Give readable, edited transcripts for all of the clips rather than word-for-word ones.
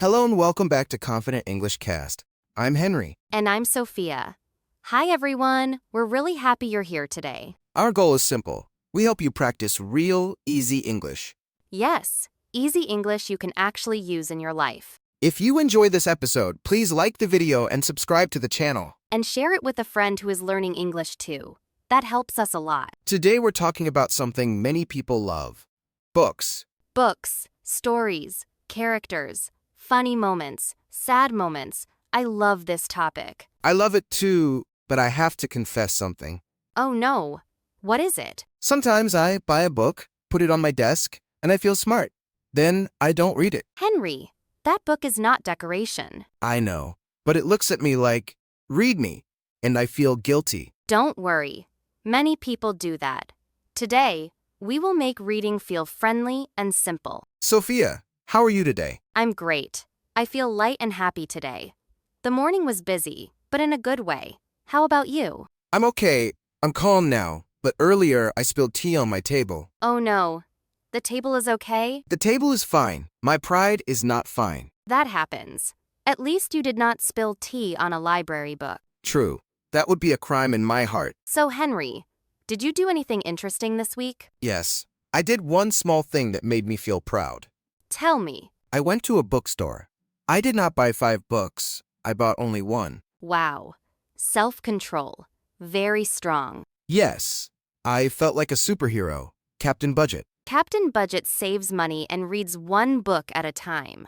Hello and welcome back to Confident English Cast. I'm Henry. And I'm Sophia. Hi, everyone. We're really happy you're here today. Our goal is simple. We help you practice real, easy English. Yes, easy English you can actually use in your life. If you enjoyed this episode, please like the video and subscribe to the channel. And share it with a friend who is learning English too. That helps us a lot. Today we're talking about something many people love. Books. Books, stories, characters, funny moments, sad moments. I love this topic. I love it too, but I have to confess something. Oh no. What is it? Sometimes I buy a book, put it on my desk, and I feel smart. Then I don't read it. Henry, that book is not decoration. I know, but it looks at me like, read me, and I feel guilty. Don't worry. Many people do that. Today, we will make reading feel friendly and simple. Sophia, how are you today? I'm great. I feel light and happy today. The morning was busy, but in a good way. How about you? I'm okay. I'm calm now, but earlier I spilled tea on my table. Oh no. The table is okay? The table is fine. My pride is not fine. That happens. At least you did not spill tea on a library book. True. That would be a crime in my heart. So, Henry, did you do anything interesting this week? Yes. I did one small thing that made me feel proud. Tell me. I went to a bookstore. I did not buy 5 books. I bought only one. Wow. Self-control. Very strong. Yes. I felt like a superhero. Captain Budget. Captain Budget saves money and reads one book at a time.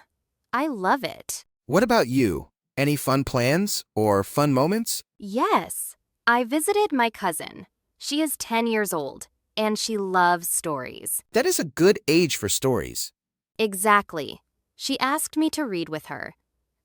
I love it. What about you? Any fun plans or fun moments? Yes. I visited my cousin. She is 10 years old, and she loves stories. That is a good age for stories. Exactly. She asked me to read with her.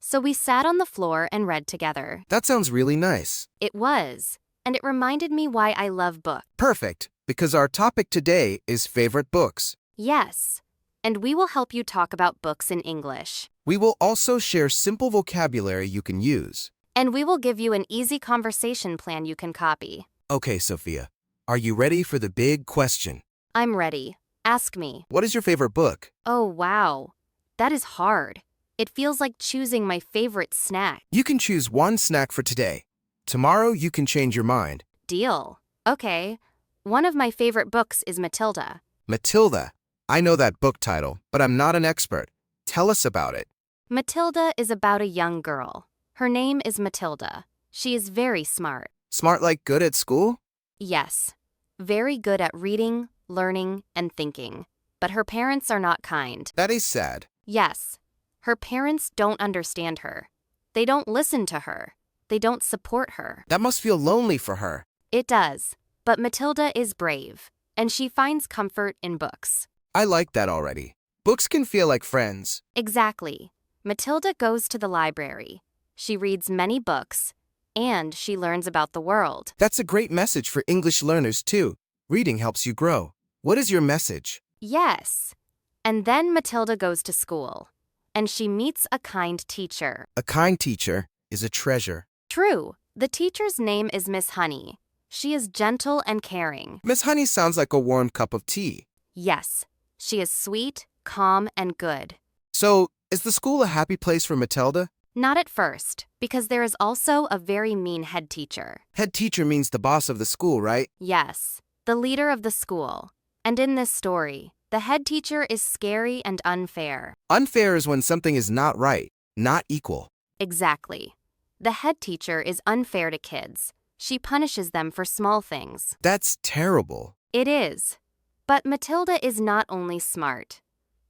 So we sat on the floor and read together. That sounds really nice. It was, and it reminded me why I love books. Perfect, because our topic today is favorite books. Yes, and we will help you talk about books in English. We will also share simple vocabulary you can use. And we will give you an easy conversation plan you can copy. Okay, Sophia, are you ready for the big question? I'm ready. Ask me. What is your favorite book? Oh, wow. That is hard. It feels like choosing my favorite snack. You can choose one snack for today. Tomorrow you can change your mind. Deal. Okay. One of my favorite books is Matilda. Matilda. I know that book title, but I'm not an expert. Tell us about it. Matilda is about a young girl. Her name is Matilda. She is very smart. Smart like good at school? Yes. Very good at reading, learning, and thinking. But her parents are not kind. That is sad. Yes. Her parents don't understand her. They don't listen to her. They don't support her. That must feel lonely for her. It does. But Matilda is brave, and she finds comfort in books. I like that already. Books can feel like friends. Exactly. Matilda goes to the library. She reads many books, and she learns about the world. That's a great message for English learners too. Reading helps you grow. What is your message? Yes. And then Matilda goes to school, and she meets a kind teacher. A kind teacher is a treasure. True. The teacher's name is Miss Honey. She is gentle and caring. Miss Honey sounds like a warm cup of tea. Yes. She is sweet, calm, and good. So, is the school a happy place for Matilda? Not at first, because there is also a very mean head teacher. Head teacher means the boss of the school, right? Yes, the leader of the school. And in this story, the head teacher is scary and unfair. Unfair is when something is not right, not equal. Exactly. The head teacher is unfair to kids. She punishes them for small things. That's terrible. It is. But Matilda is not only smart.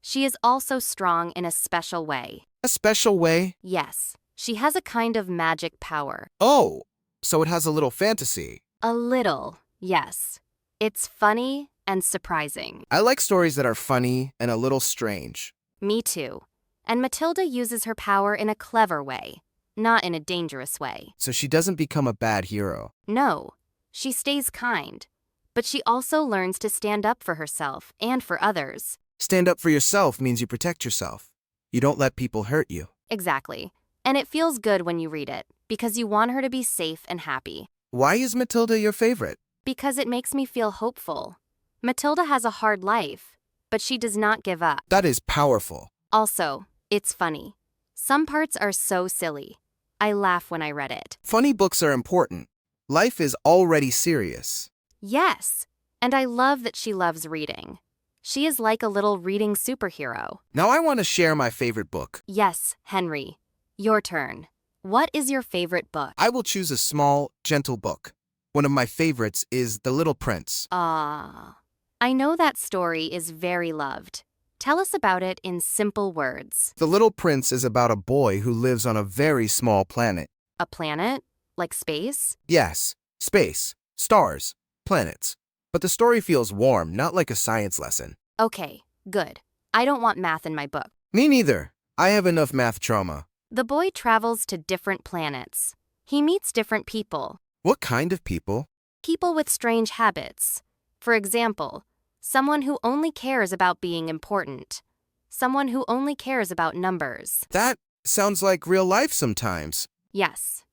She is also strong in a special way. A special way? Yes, she has a kind of magic power. Oh, so it has a little fantasy. A little, yes. It's funny and surprising. I like stories that are funny and a little strange. Me too. And Matilda uses her power in a clever way, not in a dangerous way. So she doesn't become a bad hero. No, she stays kind. But she also learns to stand up for herself and for others. Stand up for yourself means you protect yourself. You don't let people hurt you. Exactly. And it feels good when you read it, because you want her to be safe and happy. Why is Matilda your favorite? Because it makes me feel hopeful. Matilda has a hard life, but she does not give up. That is powerful. Also, it's funny. Some parts are so silly. I laugh when I read it. Funny books are important. Life is already serious. Yes, and I love that she loves reading. She is like a little reading superhero. Now I want to share my favorite book. Yes, Henry. Your turn. What is your favorite book? I will choose a small, gentle book. One of my favorites is The Little Prince. I know that story is very loved. Tell us about it in simple words. The Little Prince is about a boy who lives on a very small planet. A planet? Like space? Yes, space, stars, planets. But the story feels warm, not like a science lesson. Okay, good. I don't want math in my book. Me neither. I have enough math trauma. The boy travels to different planets. He meets different people. What kind of people? People with strange habits. For example, someone who only cares about being important. Someone who only cares about numbers. That sounds like real life sometimes. Yes,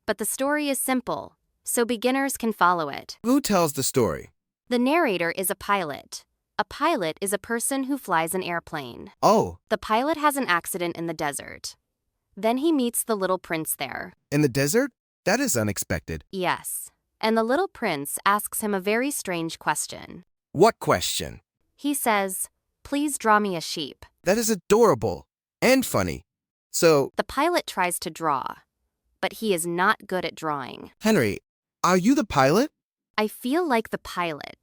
but the story is simple, so beginners can follow it. Who tells the story? The narrator is a pilot. A pilot is a person who flies an airplane. Oh, The pilot has an accident in the desert. Then he meets the little prince there. in the desert? That is unexpected. Yes, and the little prince asks him a very strange question. What question? He says, "Please draw me a sheep." That is adorable and funny. So, The pilot tries to draw, but he is not good at drawing. Henry, are you the pilot? I feel like the pilot.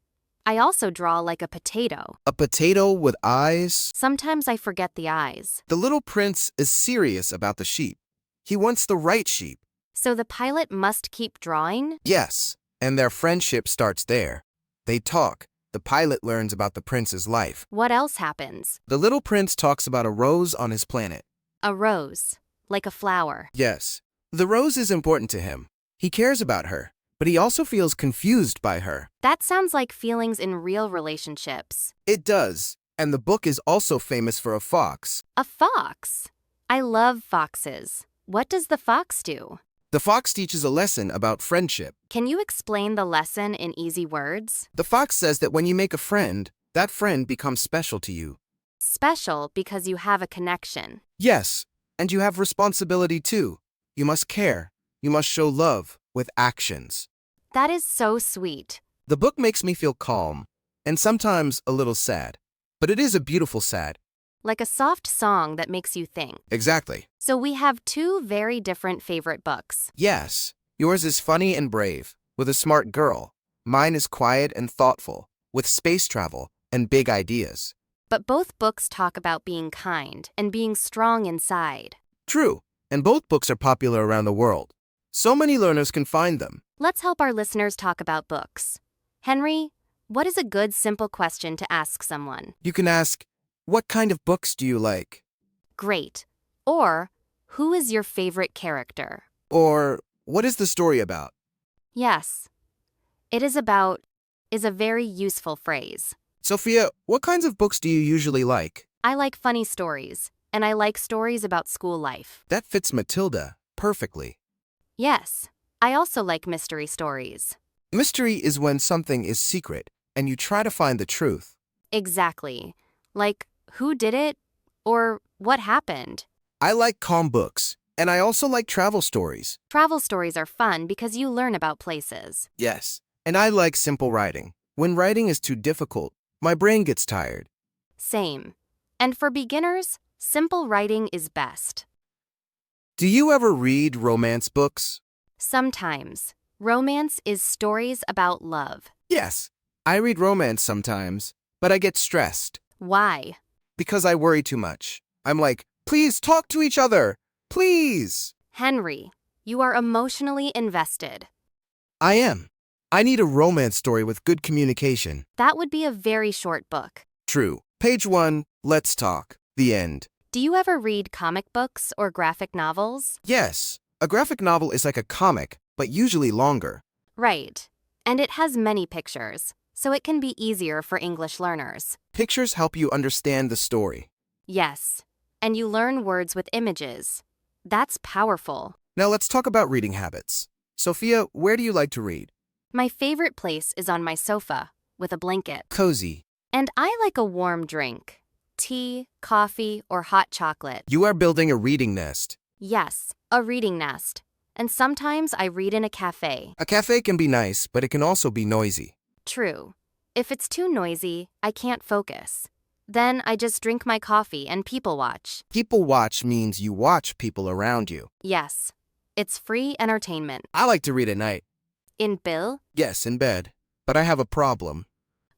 I also draw like a potato. A potato with eyes? Sometimes I forget the eyes. The little prince is serious about the sheep. He wants the right sheep. So the pilot must keep drawing? Yes, and their friendship starts there. They talk. The pilot learns about the prince's life. What else happens? The little prince talks about a rose on his planet. A rose, like a flower. Yes, the rose is important to him. He cares about her, but he also feels confused by her. That sounds like feelings in real relationships. It does, and the book is also famous for a fox. A fox. I love foxes. What does the fox do? The fox teaches a lesson about friendship. Can you explain the lesson in easy words? The fox says that when you make a friend, that friend becomes special to you. Special because you have a connection. Yes, and you have responsibility too. You must care. You must show love with actions. That is so sweet. The book makes me feel calm, and sometimes a little sad. But it is a beautiful sad. Like a soft song that makes you think. Exactly. So we have two very different favorite books. Yes, yours is funny and brave, with a smart girl. Mine is quiet and thoughtful, with space travel and big ideas. But both books talk about being kind and being strong inside. True, and both books are popular around the world. So many learners can find them. Let's help our listeners talk about books. Henry, what is a good simple question to ask someone? You can ask, what kind of books do you like? Great. Or, who is your favorite character? Or, what is the story about? Yes. It is about is a very useful phrase. Sophia, what kinds of books do you usually like? I like funny stories, and I like stories about school life. That fits Matilda perfectly. Yes, I also like mystery stories. Mystery is when something is secret and you try to find the truth. Exactly. Like, who did it? Or what happened? I like calm books, and I also like travel stories. Travel stories are fun because you learn about places. Yes, and I like simple writing. When writing is too difficult, my brain gets tired. Same. And for beginners, simple writing is best. Do you ever read romance books? Sometimes. Romance is stories about love. Yes, I read romance sometimes, but I get stressed Why? because I worry too much. I'm like, please talk to each other, please. Henry, you are emotionally invested. I am. I need a romance story with good communication. That would be a very short book. True. Page 1, let's talk. The end. Do you ever read comic books or graphic novels? Yes, a graphic novel is like a comic, but usually longer. Right. And it has many pictures, so it can be easier for English learners. Pictures help you understand the story. Yes. And you learn words with images. That's powerful. Now let's talk about reading habits. Sophia, where do you like to read? My favorite place is on my sofa, with a blanket. Cozy. And I like a warm drink. tea, coffee, or hot chocolate. You are building a reading nest. Yes, a reading nest. And sometimes I read in a cafe. A cafe can be nice, but it can also be noisy. True. If it's too noisy, I can't focus. Then I just drink my coffee and people watch. People watch means you watch people around you. Yes, it's free entertainment. I like to read at night. In Bill? Yes, in bed. But I have a problem.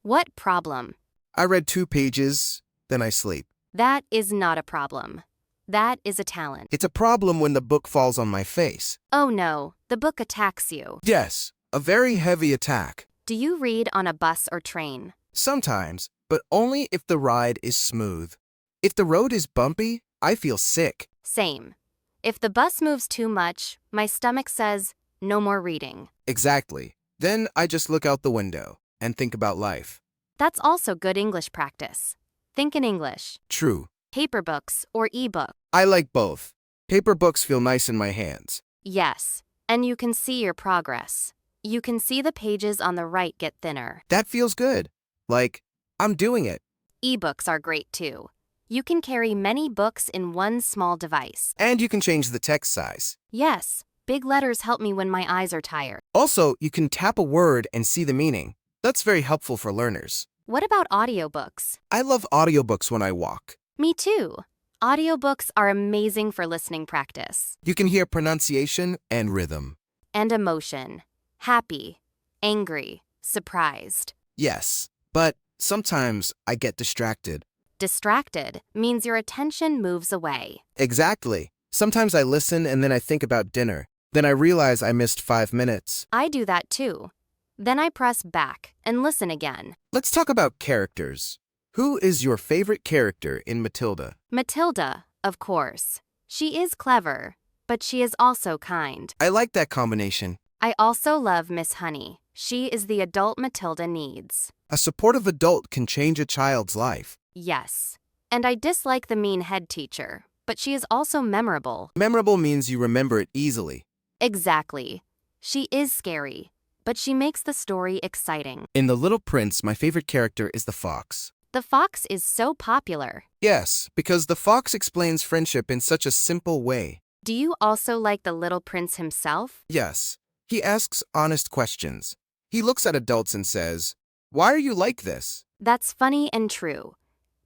What problem? I read 2 pages, then I sleep. That is not a problem. That is a talent. It's a problem when the book falls on my face. Oh no, the book attacks you. Yes, a very heavy attack. Do you read on a bus or train? Sometimes, but only if the ride is smooth. If the road is bumpy, I feel sick. Same. If the bus moves too much, my stomach says, no more reading. Exactly. Then I just look out the window and think about life. That's also good English practice. Think in English. True. Paper books or e-book. I like both. Paper books feel nice in my hands. Yes, and you can see your progress. You can see the pages on the right get thinner. That feels good. Like, I'm doing it. E-books are great too. You can carry many books in one small device. And you can change the text size. Yes, big letters help me when my eyes are tired. Also, you can tap a word and see the meaning. That's very helpful for learners. What about audiobooks? I love audiobooks when I walk. Me too. Audiobooks are amazing for listening practice. You can hear pronunciation and rhythm. And emotion. Happy, angry, surprised. Yes, but sometimes I get distracted. Distracted means your attention moves away. Exactly. Sometimes I listen and then I think about dinner. Then I realize I missed 5 minutes. I do that too. Then I press back and listen again. Let's talk about characters. Who is your favorite character in Matilda? Matilda, of course. She is clever, but she is also kind. I like that combination. I also love Miss Honey. She is the adult Matilda needs. A supportive adult can change a child's life. Yes. And I dislike the mean head teacher, but she is also memorable. Memorable means you remember it easily. Exactly. She is scary, but she makes the story exciting. In The Little Prince, my favorite character is the fox. The fox is so popular. Yes, because the fox explains friendship in such a simple way. Do you also like the little prince himself? Yes, he asks honest questions. He looks at adults and says, "Why are you like this?" That's funny and true.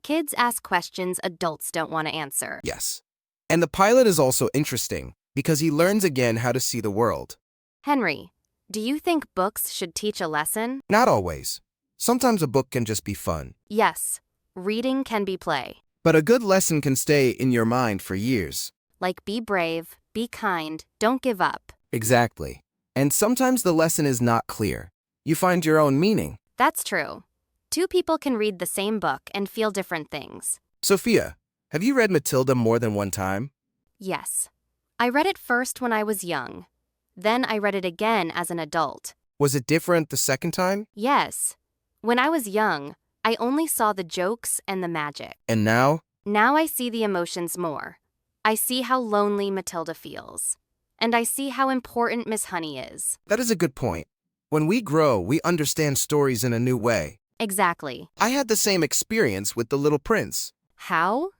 Kids ask questions adults don't want to answer. Yes. And the pilot is also interesting because he learns again how to see the world. Henry, do you think books should teach a lesson? Not always. Sometimes a book can just be fun. Yes, reading can be play. But a good lesson can stay in your mind for years. Like be brave, be kind, don't give up. Exactly. And sometimes the lesson is not clear. You find your own meaning. That's true. 2 people can read the same book and feel different things. Sophia, have you read Matilda more than one time? Yes. I read it first when I was young. Then I read it again as an adult. Was it different the second time? Yes. When I was young, I only saw the jokes and the magic. And now? Now I see the emotions more. I see how lonely Matilda feels. And I see how important Miss Honey is. That is a good point. When we grow, we understand stories in a new way. Exactly. I had the same experience with The Little Prince. How?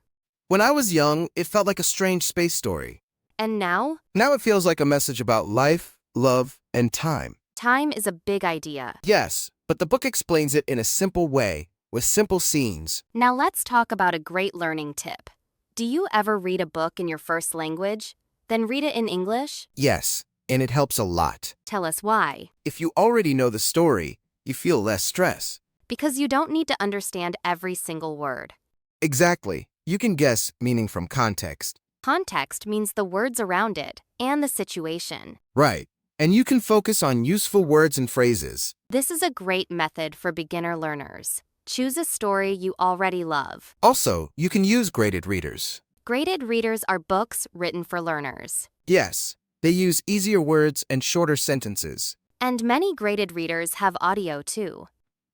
When I was young, it felt like a strange space story. And now? Now it feels like a message about life, love, and time. Time is a big idea. Yes, but the book explains it in a simple way, with simple scenes. Now let's talk about a great learning tip. Do you ever read a book in your first language, then read it in English? Yes, and it helps a lot. Tell us why. If you already know the story, you feel less stress. Because you don't need to understand every single word. Exactly. You can guess meaning from context. Context means the words around it and the situation. Right. And you can focus on useful words and phrases. This is a great method for beginner learners. Choose a story you already love. Also, you can use graded readers. Graded readers are books written for learners. Yes, they use easier words and shorter sentences. And many graded readers have audio too.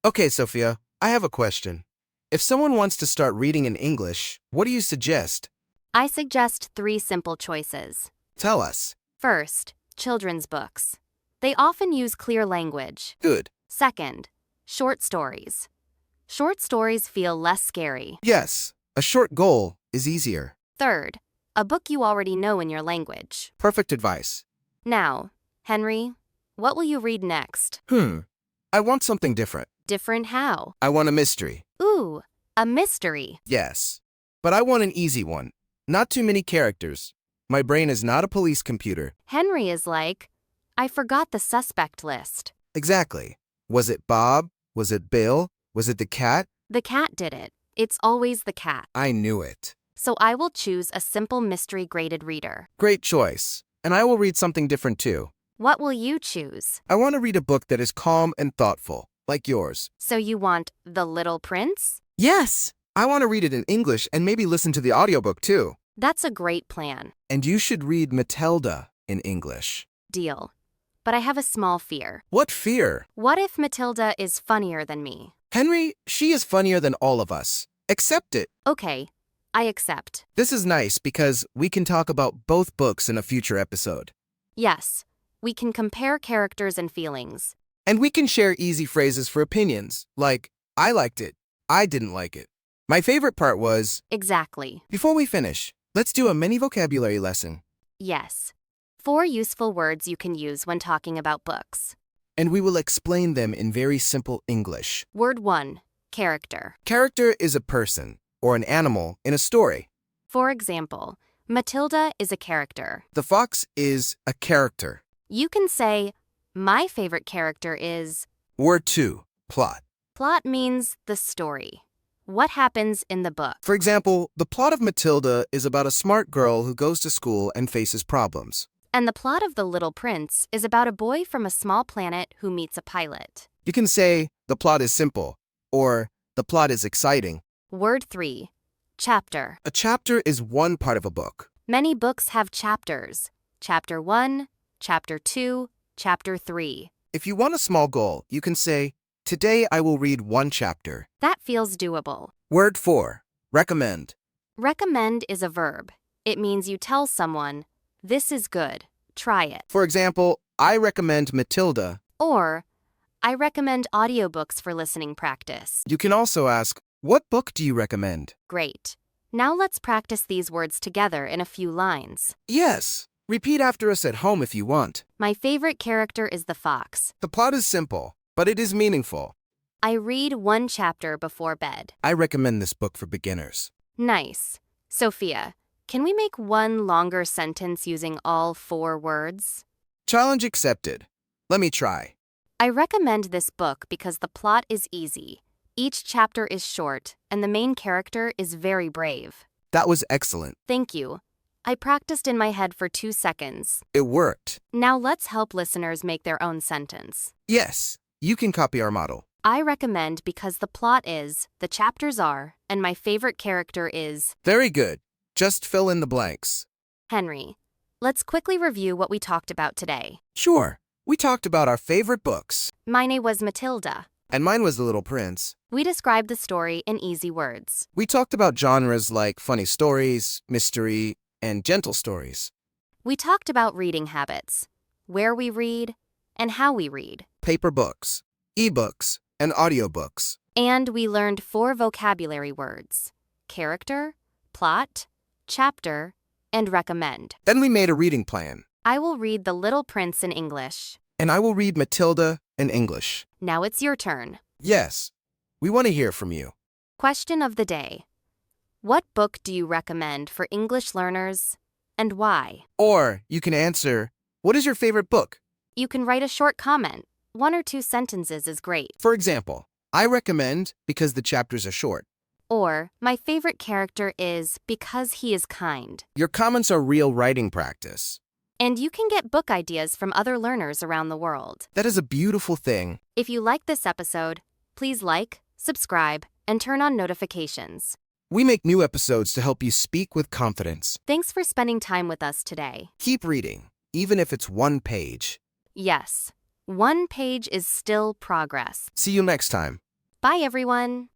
Okay, Sophia, I have a question. If someone wants to start reading in English, what do you suggest? I suggest 3 simple choices. Tell us. First, children's books. They often use clear language. Good. Second, short stories. Short stories feel less scary. Yes, A short goal is easier. Third, a book you already know in your language. Perfect advice. Now, Henry, what will you read next? I want something different. Different how? I want a mystery. Ooh, a mystery. Yes. But I want an easy one. Not too many characters. My brain is not a police computer. Henry is like, I forgot the suspect list. Exactly. Was it Bob? Was it Bill? Was it the cat? The cat did it. It's always the cat. I knew it. So I will choose a simple mystery graded reader. Great choice. And I will read something different too. What will you choose? I want to read a book that is calm and thoughtful, like yours. So you want The Little Prince? Yes! I want to read it in English and maybe listen to the audiobook too. That's a great plan. And you should read Matilda in English. Deal. But I have a small fear. What fear? What if Matilda is funnier than me? Henry, she is funnier than all of us. Accept it. Okay, I accept. This is nice because we can talk about both books in a future episode. Yes, we can compare characters and feelings. And we can share easy phrases for opinions, like, I liked it, I didn't like it. My favorite part was, Exactly. before we finish, let's do a mini vocabulary lesson. Yes. 4 useful words you can use when talking about books. And we will explain them in very simple English. Word 1, character. Character is a person or an animal in a story. For example, Matilda is a character. The fox is a character. You can say, my favorite character is... Word 2, plot. Plot means the story. What happens in the book? For example, the plot of Matilda is about a smart girl who goes to school and faces problems. And the plot of The Little Prince is about a boy from a small planet who meets a pilot. You can say, the plot is simple, or the plot is exciting. Word 3, chapter. A chapter is one part of a book. Many books have chapters. Chapter 1, Chapter 2, Chapter 3. If you want a small goal, you can say, today I will read 1 chapter. That feels doable. Word 4, recommend. Recommend is a verb. It means you tell someone, this is good, try it. For example, I recommend Matilda. Or, I recommend audiobooks for listening practice. You can also ask, what book do you recommend? Great. Now let's practice these words together in a few lines. Yes. Repeat after us at home if you want. My favorite character is the fox. The plot is simple, but it is meaningful. I read 1 chapter before bed. I recommend this book for beginners. Nice. Sophia, can we make one longer sentence using all 4 words? Challenge accepted. Let me try. I recommend this book because the plot is easy. Each chapter is short, and the main character is very brave. That was excellent. Thank you. I practiced in my head for 2 seconds. It worked. Now let's help listeners make their own sentence. Yes, you can copy our model. I recommend because the plot is, the chapters are, and my favorite character is... Very good. Just fill in the blanks. Henry. Let's quickly review what we talked about today. Sure. We talked about our favorite books. Mine was Matilda. And mine was The Little Prince. We described the story in easy words. We talked about genres like funny stories, mystery, and gentle stories. We talked about reading habits, where we read, and how we read. Paper books, ebooks, and audiobooks. And we learned 4 vocabulary words: character, plot, chapter, and recommend. Then we made a reading plan. I will read The Little Prince in English. And I will read Matilda in English. Now it's your turn. Yes, we want to hear from you. Question of the day. What book do you recommend for English learners, and why? Or you can answer, what is your favorite book? You can write a short comment. 1 or 2 sentences is great. For example, I recommend because the chapters are short. Or, my favorite character is because he is kind. Your comments are real writing practice. And you can get book ideas from other learners around the world. That is a beautiful thing. If you like this episode, please like, subscribe, and turn on notifications. We make new episodes to help you speak with confidence. Thanks for spending time with us today. Keep reading, even if it's 1 page. Yes, 1 page is still progress. See you next time. Bye, everyone.